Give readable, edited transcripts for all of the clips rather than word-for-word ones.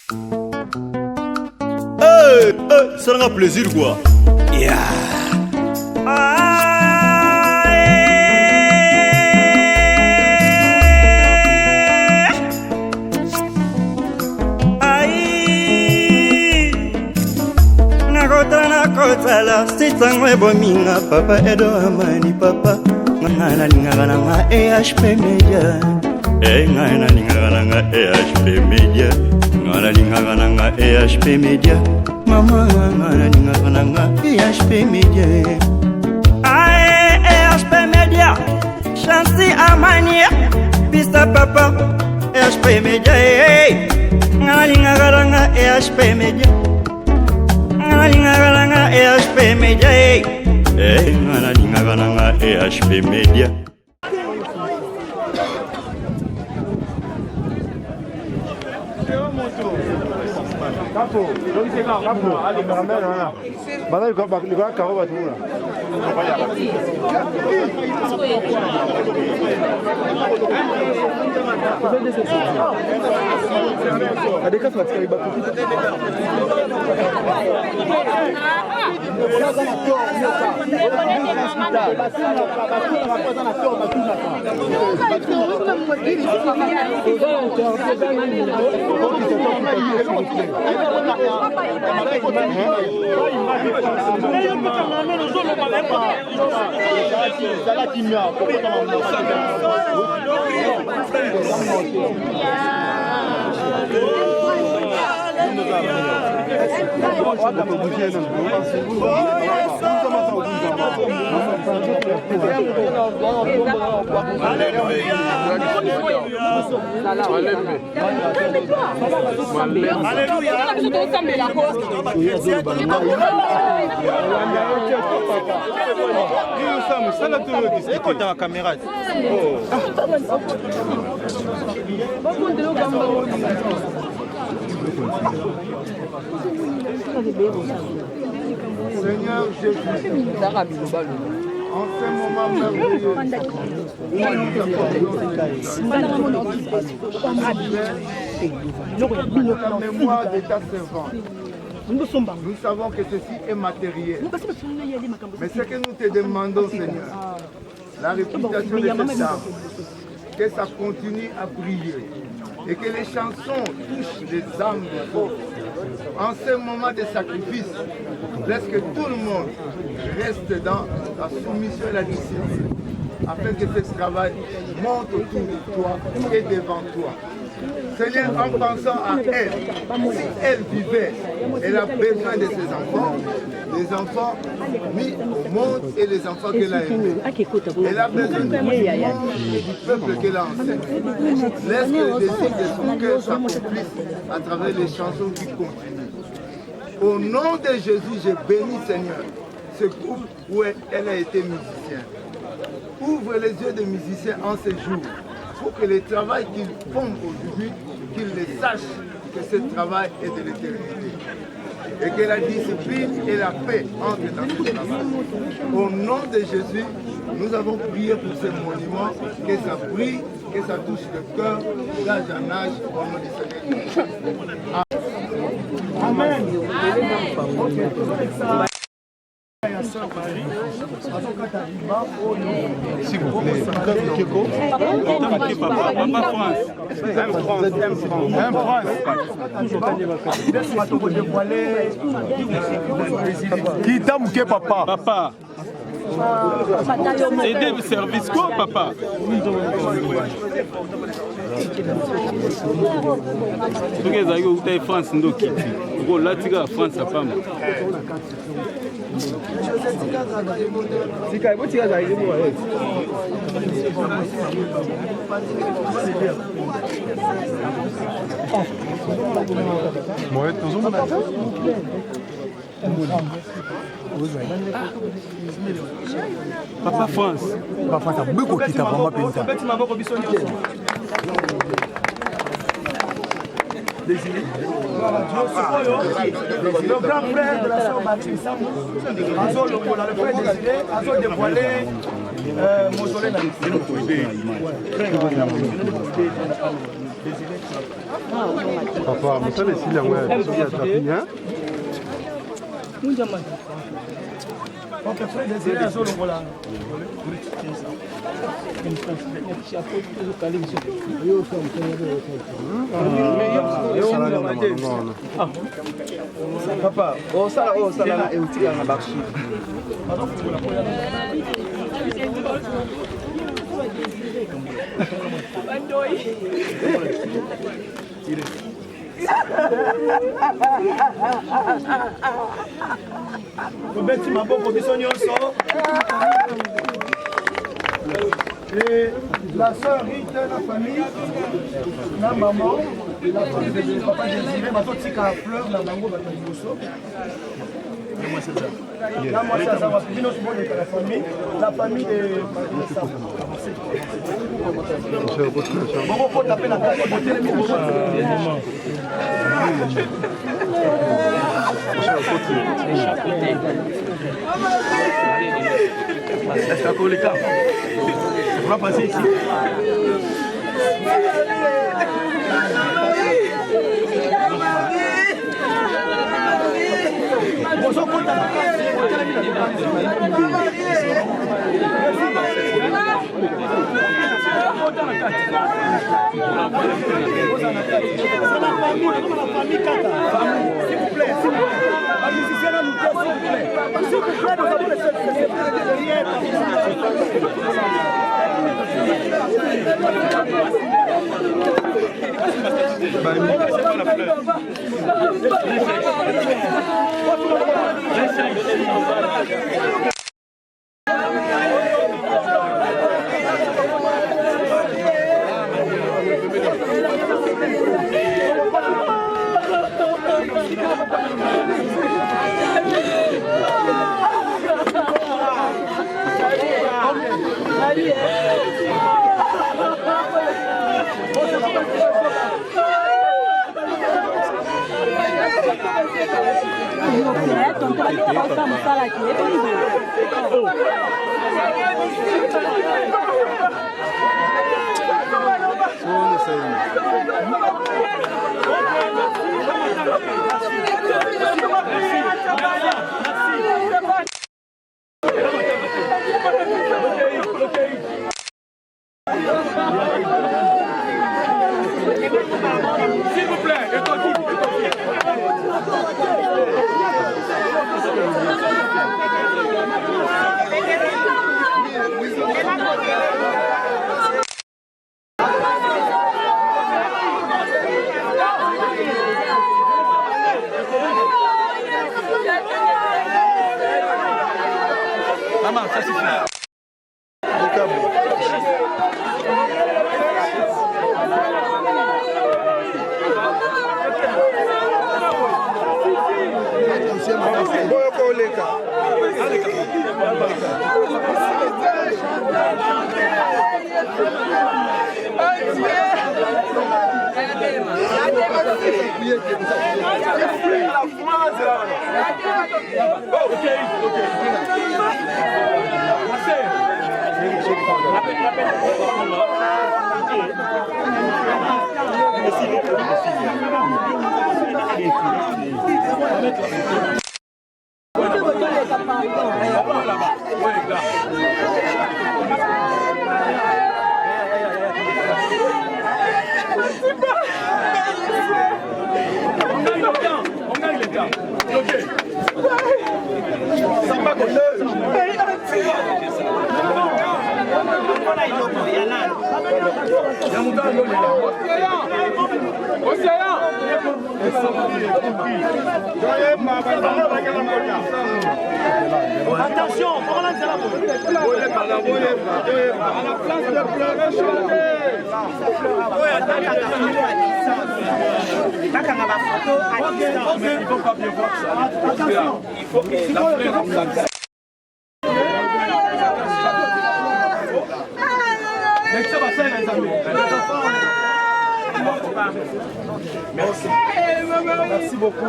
Ça rend plaisir quoi. Yeah. Nakotala sitangwe bominga papa edo amani papa ngana lingana nga EHP Media ngana lingana nga EHP Media ngana lingana nga EHP Media mama ngana lingana nga EHP Media EHP Media Chansi amani pista papa EHP Media ngana lingana nga EHP Media ngana EHP Media ngana lingana EHP Media Capo, donc c'est là, capo. Allez, caméra là. Bah là, il va carreau va tout là. Ada kan sekali batu. Seigneur Jésus, en ce moment merveilleux, la mémoire de ta servante. Nous savons que ceci est matériel. Mais ce que nous te demandons, Seigneur, la réputation de cette dame, que ça continue à briller et que les chansons touchent les âmes des autres. En ce moment de sacrifice, laisse que tout le monde reste dans la soumission et la discipline, afin que ce travail monte autour de toi et devant toi. Seigneur, en pensant à elle, si elle vivait, elle a besoin de ses enfants, des enfants mis au monde et les enfants qu'elle a aimés. Elle a besoin du monde et du peuple qu'elle a enseigné. Laisse que le désir de son cœur s'accomplisse à travers les chansons qui continuent. Au nom de Jésus, je bénis, Seigneur, ce groupe où elle a été musicienne. Ouvre les yeux des musiciens en ce jour pour que le travail qu'ils font aujourd'hui, qu'ils le sachent que ce travail est de l'éternité. Et que la discipline et la paix entrent dans ce travail. Au nom de Jésus, nous avons prié pour ce monument, que ça brille, que ça touche le cœur, d'âge en âge, au nom du Seigneur. Amen. S'il vous plaît, qui t'a mouqué papa? Papa. Aider le service quoi papa? Tu que zayo utai France ndo kiti. Ngo latika France apama. Tika ibo tika zayo mo eh. Moi toujours mon affaire. Papa France. Papa France a beaucoup qui t'a vraiment pénité. Le grand frère de la sœur Baptiste, le frère décidé, a dévoilé mausolée na Papa, vous savez si la ouais, il y a tapis, hein? Ok, frère, désolé à Zolo, voilà. Papa, oh ça là et aussi dans la barche. Roberti Maboko biso nyonso. Et la sœur Rite, la famille, la maman, la famille de papa Désiré, ma petite fleur, la bango, la famille, la famille de bon, faut taper la carte. Est-ce qu'on les cartes? On va passer ici. Attention, on lance la boule. Il faut que la fleur Merci beaucoup.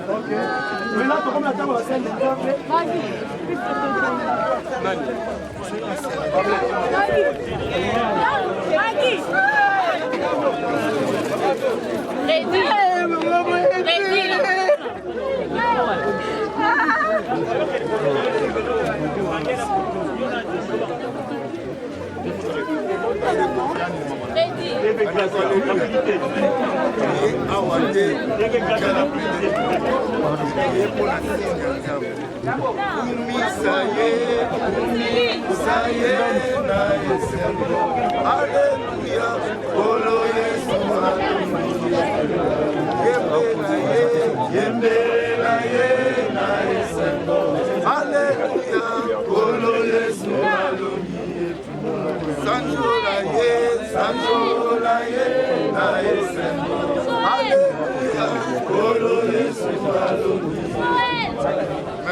Ok. Maintenant, comme la table va s'en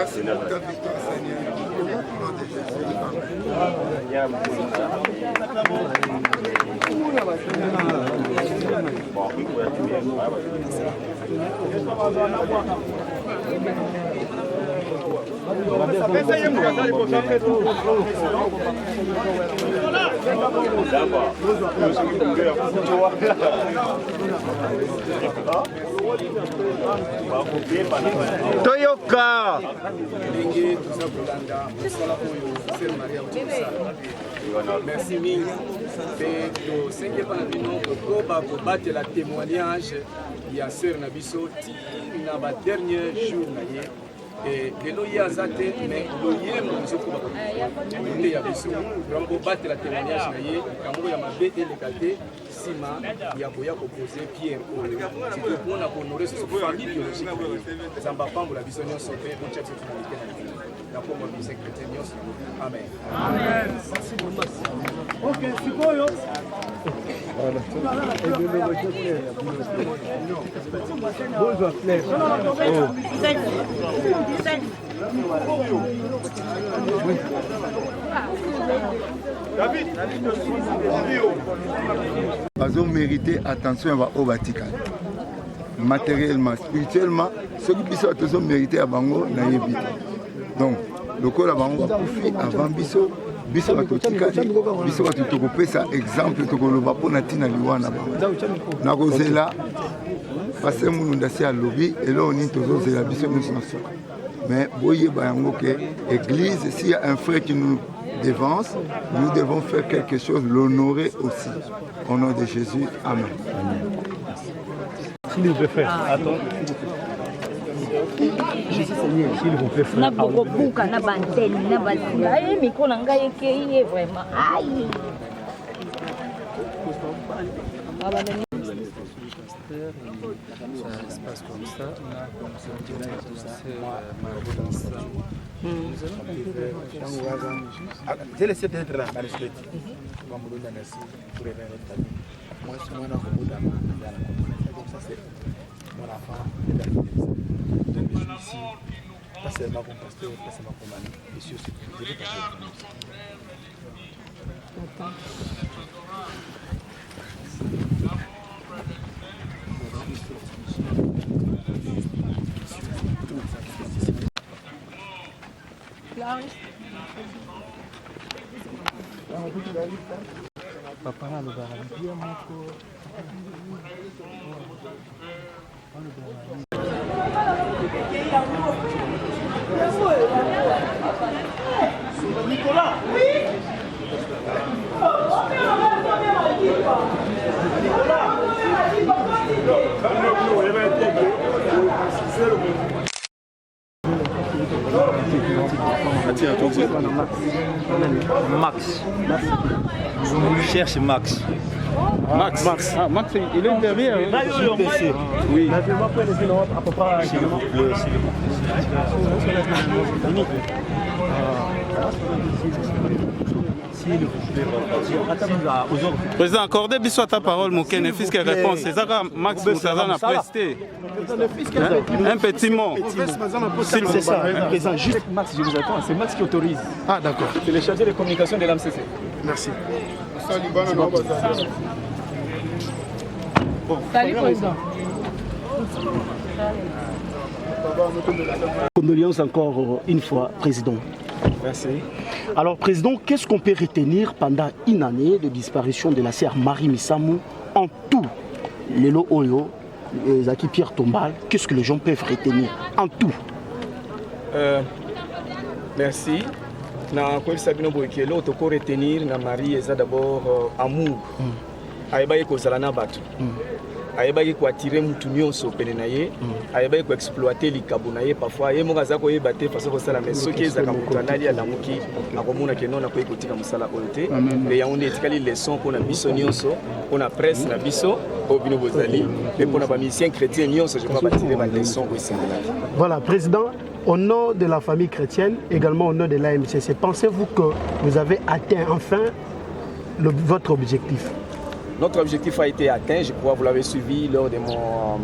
Merci pour ta victoire, Seigneur. Au nom de Jésus. Toyoka. Merci mille. C'est le cinquième pour battre la témoignage. Il y a Sœur Nabiso qui n'a pas dernier jour. Et les loyers azaté, mais loyer mon Dieu pour il y a biso pour battre la témoignage naie quand il y a ma bête et les caté sima il y a boya proposer Pierre c'est pour honorer ce famille biologique ça va pas pour la vision sauver pour check cette finalité la pour moi c'est chrétien amen amen ok c'est quoi yo Ils ont mérité attention au Vatican. Matériellement, spirituellement, ceux qui ont mérité à Bango, n'ayez donc, le corps à Bango a profité avant Bisso. Biso batutokopesa exemple tokoloba mpona ntina liwa na bango nakozela pase mulunda si alobi eloko nini tozozela biso nyonso na suka mais boyeba yango ke église s'il y a un frère qui nous dévance nous devons faire quelque chose l'honorer aussi au nom de Jésus amen. S'il vous plaît frère attends Jésus Seigneur, s'il vous plaît, frère. Na boko buka na bantenne na basinga. Eh micro na ngai ekei vraiment. Aïe. Ça se passe comme ça. J'ai laissé d'être là, par respect. Moi, je me merci pour les famille. Moi, je suis mon enfant. Donc, ça, c'est mon enfant. Donc, je suis ici, pas seulement comme pasteur, pas seulement comme ami. Je suis aussi pour les Papa na lo garantia moko. Nicolas, oui. Max. Je cherche Max. Max. Ah, Max, il est derrière. Oui. Président, accordez biso ta parole, mon ken, fils qui répond. C'est ça que Max Moutaza a presté. Un petit mot. C'est ça, président. Juste Max, je vous attends. C'est Max qui autorise. Ah, d'accord. C'est le chargé de communication de l'AMCC. Merci. Salut, président. Condoléances encore une fois, Président. Merci. Alors, Président, qu'est-ce qu'on peut retenir pendant une année de disparition de la sœur Marie Missamou en tout? Lelo Oyo, Zaki Pierre Tombal, qu'est-ce que les gens peuvent retenir en tout? Merci. Na kwa Sabino Boykelo to ko retenir na Marie eza d'abord amour. Ayeba ko zalana batu. Ayeba ko attirer mutu nyonso pene na ye. Ayeba ko exploiter likabo na ye parfois ye moka za ko yeba te façon ko sala mais soki ezaka mutu anali ala muki akomona ke non na ko ikotika musala oyote. Le yaonde etikali leçon ko na biso nyonso, ko na presse na biso, ko bino bozali et pour na ba musicien chrétien nyonso je crois batirer ba leçon ko singela. Voilà, Président. Au nom de la famille chrétienne, également au nom de l'AMCC, pensez-vous que vous avez atteint enfin votre objectif? Notre objectif a été atteint, je crois que vous l'avez suivi lors de mon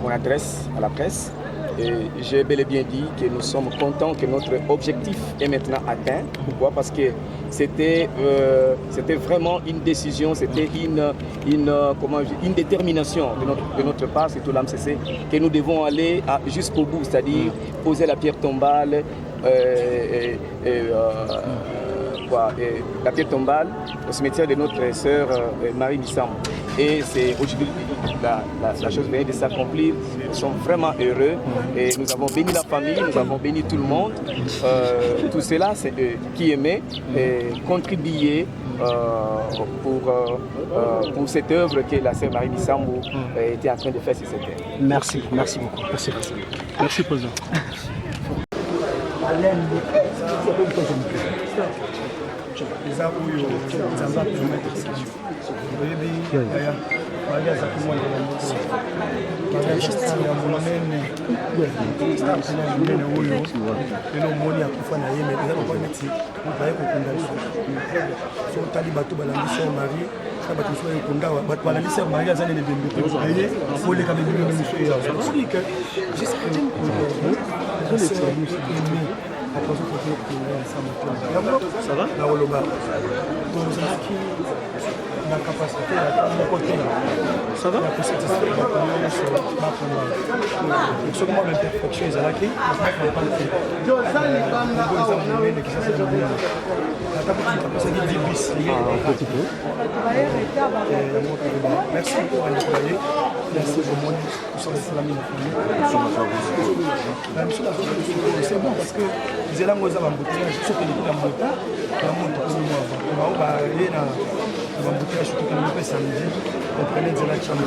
adresse à la presse. Et j'ai bel et bien dit que nous sommes contents que notre objectif est maintenant atteint. Pourquoi? Parce que c'était vraiment une décision, c'était une détermination de notre part, c'est tout l'AMCC, que nous devons aller jusqu'au bout, c'est-à-dire poser la pierre tombale, la pierre tombale au cimetière de notre sœur Marie Missamou. Et c'est aujourd'hui la chose vient de s'accomplir. Nous sommes vraiment heureux et nous avons béni la famille, nous avons béni tout le monde. Tout cela, c'est eux qui aimaient contribuer pour cette œuvre que la sœur Marie Missamou était en train de faire sur cette terre. Merci, merci beaucoup. Merci, merci Président. eza oyo nzambe apermettre sesio oyebi yaya bali azaki mwana ya moko ya monene star ya monene oyo lelo omoni akufa na ye me eza lokwa neti baye kokunda lisusu so otali bato balandi sœur Marie na bato mosusu bayekunda bato balandi sœur Marie aza nene bembe te aye oleka bebime mosusu eyasoki ke jusque ça va? La capacité à côté. Ça va? Seulement l'imperfection est là qui merci pour un employé. Merci pour moi. C'est bon parce que les élèves ont un embouteillage, surtout que les embouteilles, embouteillage surtout que nous samedi, comprenez de la chambre de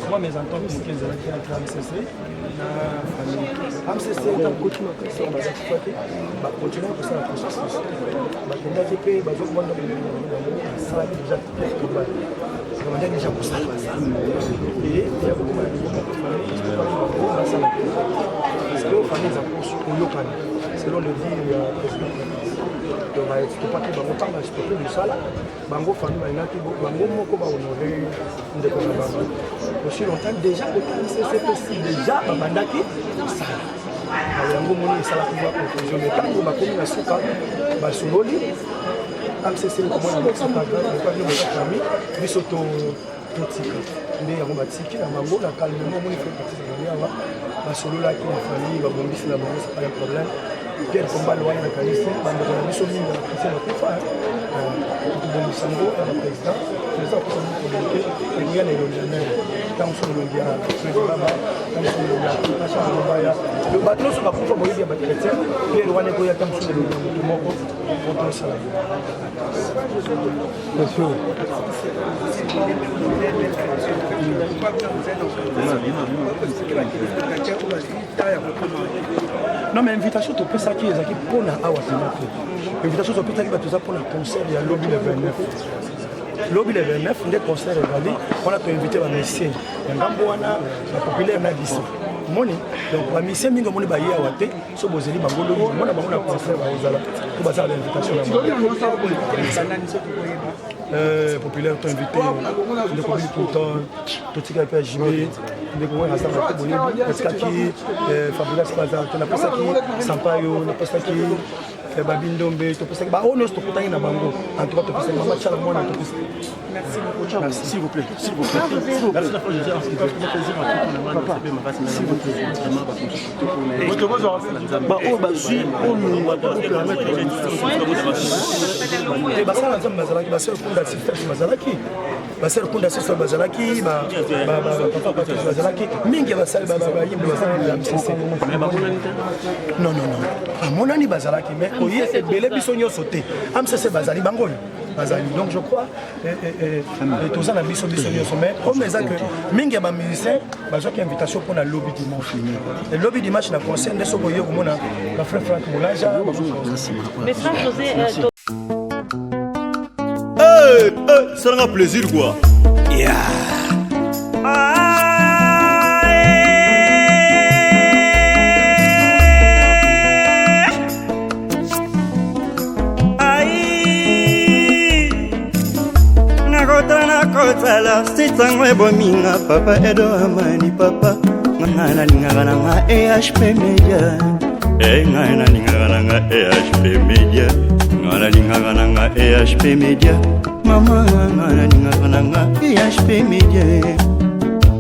moi mes ententes pour qu'ils aient été à MCC MCC est un coach qui va continuer à faire la processus va continuer à faire déjà pour ça et il y a beaucoup de parce que famille approche au local selon le dit donc tu pas que bango tanga stopper le sala bango famille bainaki bango moko ba honorer ndeko na bango aussi longtemps déjà le CCPC déjà babandaki sala yango moni sala pour conclusion mais quand ba komi na suka ba sololi MCC ko mona ba suka ba ni ba famille biso to tika nde yango batiki na bango na calmement moni fait partie de yawa ba solola ki na famille ba bombisi na bango c'est pas un problème Pierre Tombal wana na kanisa bandeko na biso mingi na kanisa na kufa tubongisa ngo na président président ko mo communiquer ngoya na londonner tant sur le dia président tant sur le dia pasha mbaya le bateau so ka kufa moyi ba chrétien Pierre wana ko ya tant sur le dia moko pour ça monsieur non mais invitation to pesa ki ezaki pona awa tinato invitation to pesa ki batuza pona concert ya lobby le 29 lobby le 29 nde concert ezali on a to inviter ba messieurs ngambo wana la populaire na biso moni donc ba mission mingi moni ba ya wate so bozeli bangolo mona bango na concert ba ozala ko ba ça l'invitation populaire t'ont invité de commun tout le temps tout ce qui a fait Jimé de comment ça va bonne parce que Fabrice Pazar tu n'as pas ça qui Sampaio n'a pas ça qui Babindombe tu peux ça ba on est tout na bango en tout cas tu peux ça match à moi tu peux merci beaucoup merci s'il vous plaît merci la fois je dis que c'est plaisir donc je crois tous ça na biso mais comme les que mingi ba musicien bazo ki invitation pour la lobby dimanche le lobby dimanche na concert de soboyo komona ba frère Franck Moulaja mais Franck José ça sera plaisir quoi. Yeah. Nakotala sitangwe bominga papa Edo Amani papa ngana lingana nga EHP Media ngana lingana nga EHP Media ngana lingana nga EHP Media mama ngana lingana nga EHP Media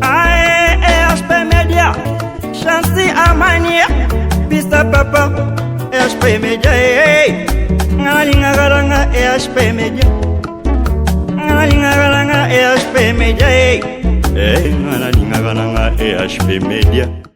EHP Media Chansi Amani pista papa EHP Media ngana lingana nga EHP Media EHP Media, EHP Media.